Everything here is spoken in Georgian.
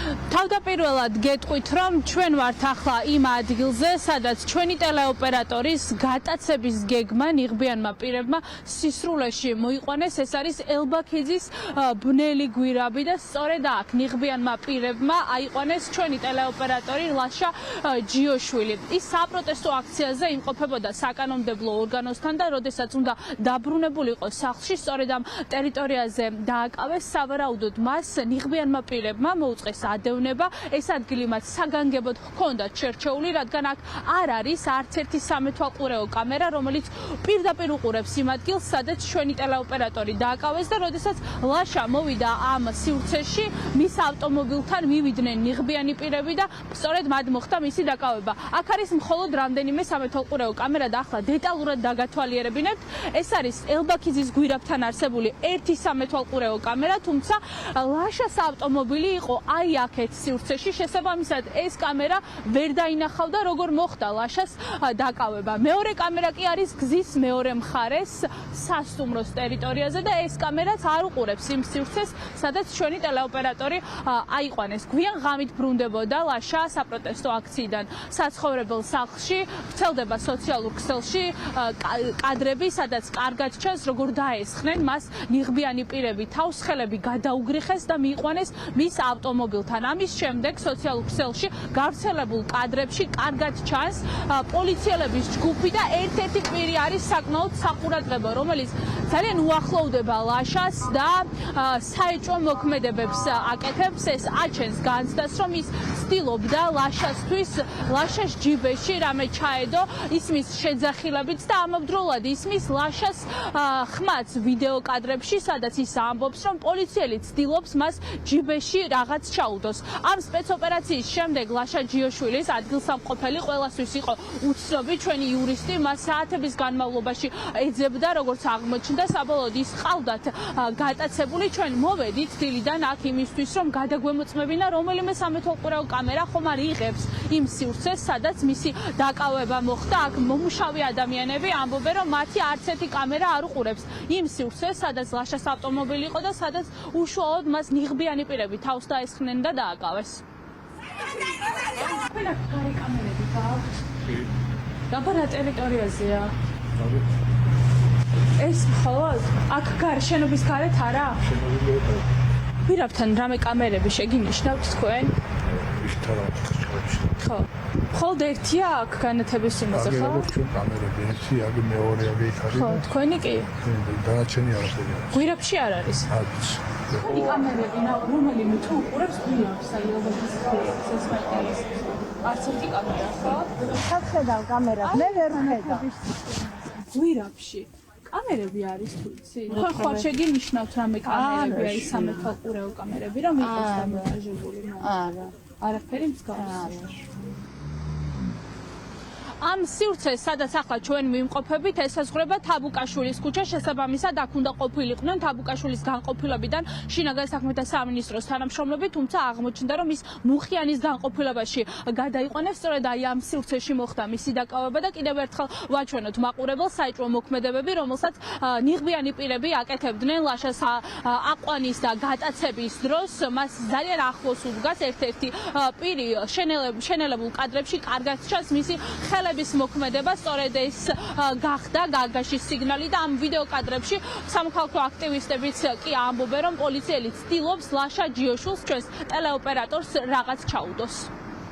თავდაპირველად გეტყვით, რომ ჩვენ ვართ ახლა იმ ადგილზე, სადაც ჩვენი ტელეოპერატორის გატაცების გეგმა ნიღბიანმა პირებმა სისრულეში მოიყვანეს. ეს არის ელბაქიძის ბნელი გვირაბი და სწორედ აქ ნიღბიანმა პირებმა აიყვანეს ჩვენი ტელეოპერატორი ლაშა ჯიოშვილი. ის საპროტესტო აქციაზე იმყოფებოდა საკანონმდებლო ორგანოსთან და როდესაც უნდა დაბრუნებულიყო სახლში, სწორედ ამ ტერიტორიაზე დააკავეს. სავარაუდოდ მას ნიღბიანმა პირებმა მოუწყეს ადევნება. ეს ადგილი მათ საგანგებოდ ჰქონდათ შერჩეული, რადგან აქ არ არის არც ერთი სამეთვალყურეო კამერა, რომელიც პირდაპირ უყურებს იმ ადგილს, სადაც ჩვენი ტელეოპერატორი დააკავეს და როდესაც ლაშა მოვიდა ამ სივრცეში, მის ავტომობილთან მივიდნენ ნიღბიანი პირები და სწორედ მათ მოხდა მისი დაკავება. აქ არის მხოლოდ რამდენიმე სამეთვალყურეო კამერა და ახლა დეტალურად დაგათვალიერებინებთ. ეს არის ელბაქიძის გვირაბთან არსებული ერთი სამეთვალყურეო კამერა, თუმცა ლაშას ავტომობილი იყო აი აქეთ სივრცეში. შესაბამისად ეს კამერა ვერ დაინახავდა როგორ მოხდა ლაშას დაკავება. მეორე კამერა კი არის გზის მეორე მხარეს სასტუმროს ტერიტორიაზე და ეს კამერაც არ უყურებს იმ სივრცეს, სადაც ჩვენი ტელეოპერატორი აიყვანეს. გვიან ღამით ბრუნდებოდა ლაშა საპროტესტო აქციიდან საცხოვრებელ სახლში, ვრცელდება სოციალურ ქსელში კადრები, სადაც კარგად ჩანს როგორ დაესხნენ მას ნიღბიანი პირები, თავს ხელები გადაუგრიხეს და მიიყვანეს მის ავტომობილთან. ამის შემდეგ სოციალურ ქსელში გავრცელებულ კადრებში კარგად ჩანს პოლიციელების ჯგუფი და ერთ-ერთი პირი არის საკმაოდ საყურადღებო, რომელიც ძალიან უახლოვდება ლაშას და საეჭვო მოქმედებებს აკეთებს. ეს აჩენს განცდას, რომ ის ცდილობდა ლაშასთვის, ლაშას ჯიბეში რამე ჩაედო, ისმის შეძახილებით და ამავდროულად ისმის ლაშას ხმაც ვიდეო კადრებში, სადაც ის ამბობს, რომ პოლიციელი ცდილობს მას ჯიბეში რაღაც ჩაუდოს. ამ სპეცოპერაციის შემდეგ ლაშა ჯიოშვილის ადგილსამყოფელი ყველასთვის იყო უცნობი ჩვენი იურისტი, მას საათების განმავლობაში ეძებდა, როგორც აღმოჩნდა, საბოლოოდ ის ყავდათ გატაცებული. ჩვენ მოვედით დილიდან აქ იმისთვის, რომ გადაგვემოწმებინა რომელიმე სამეთვალყურეო კამერა ხომ არ იღებს იმ სივრცეს, სადაც მისი დაკავება მოხდა. აქ მომუშავე ადამიანები ამბობენ, რომ მათი არც ერთი კამერა არ უყურებს იმ სივრცეს, სადაც ლაშას ავტომობილი იყო და სადაც უშუალოდ მას ნიღბიანი პირები თავს დაესხნენ და დააკავეს. ყველა გარე კამერები გააქვთ. დაბარა ტერიტორიაზეა. ეს მხოლოდ აქ გარე შენობის გარეთ არა? გვირაბთან რამე კამერები შეგინიშნავთ თქვენ? ხო. მხოლოდ ერთია აქ განათების იმაზე, ხო? ჩვენ კამერები ერთი, აქ მეორე აქ არის. ხო, თქვენი კი? დანარჩენი არაფერი არ არის. გვირაბში არ არის? არის. თქვენი კამერები რომელიმე თუ უყურებს გვირაბს, აი ელბაქის ეს მაგალითად. არც ერთი კამერა, ხო? შევხედავ კამერას, მე ვერ ვხედავ. გვირაბში კამერები არის თუ იცი? ხო, შეგინიშნავთ რამე კამერები, აი სამეთვალყურეო კამერები, რომ იყოს დამონტაჟებული? არა. არაფერი მსგავსი. ამ სივრცეს, სადაც ახლა ჩვენ ვიმყოფებით, ესაზღვრება თაბუკაშვილის ქუჩა, შესაბამისად აქ უნდა ყოფილიყვნენ თაბუკაშვილის განყოფილებიდან შინაგან საქმეთა სამინისტროს თანამშრომლები, თუმცა აღმოჩნდა, რომ ის მუხიანის განყოფილებაში გადაიყვანეს, სწორედ აი ამ სივრცეში მოხდა მისი დაკავება და კიდევ ერთხელ ვაჩვენოთ მაყურებელს საეჭვო მოქმედებები, რომელსაც ნიღბიანი პირები აკეთებდნენ ლაშას აყვანის და გატაცების დროს. მას ძალიან ახლოს უდგას ერთ-ერთი პირი შენელებულ კადრებში კარგად ჩანს მისი ხელების მოქმედება, სწორედ ეს გახდა გაგაშის სიგნალი და ამ ვიდეო კადრებში სამხალხო აქტივისტებიც კი ამბობენ, რომ პოლიციელი ცდილობს ლაშა ჯიოშვილს ჩვენს ტელეოპერატორს რაღაც ჩაუდოს.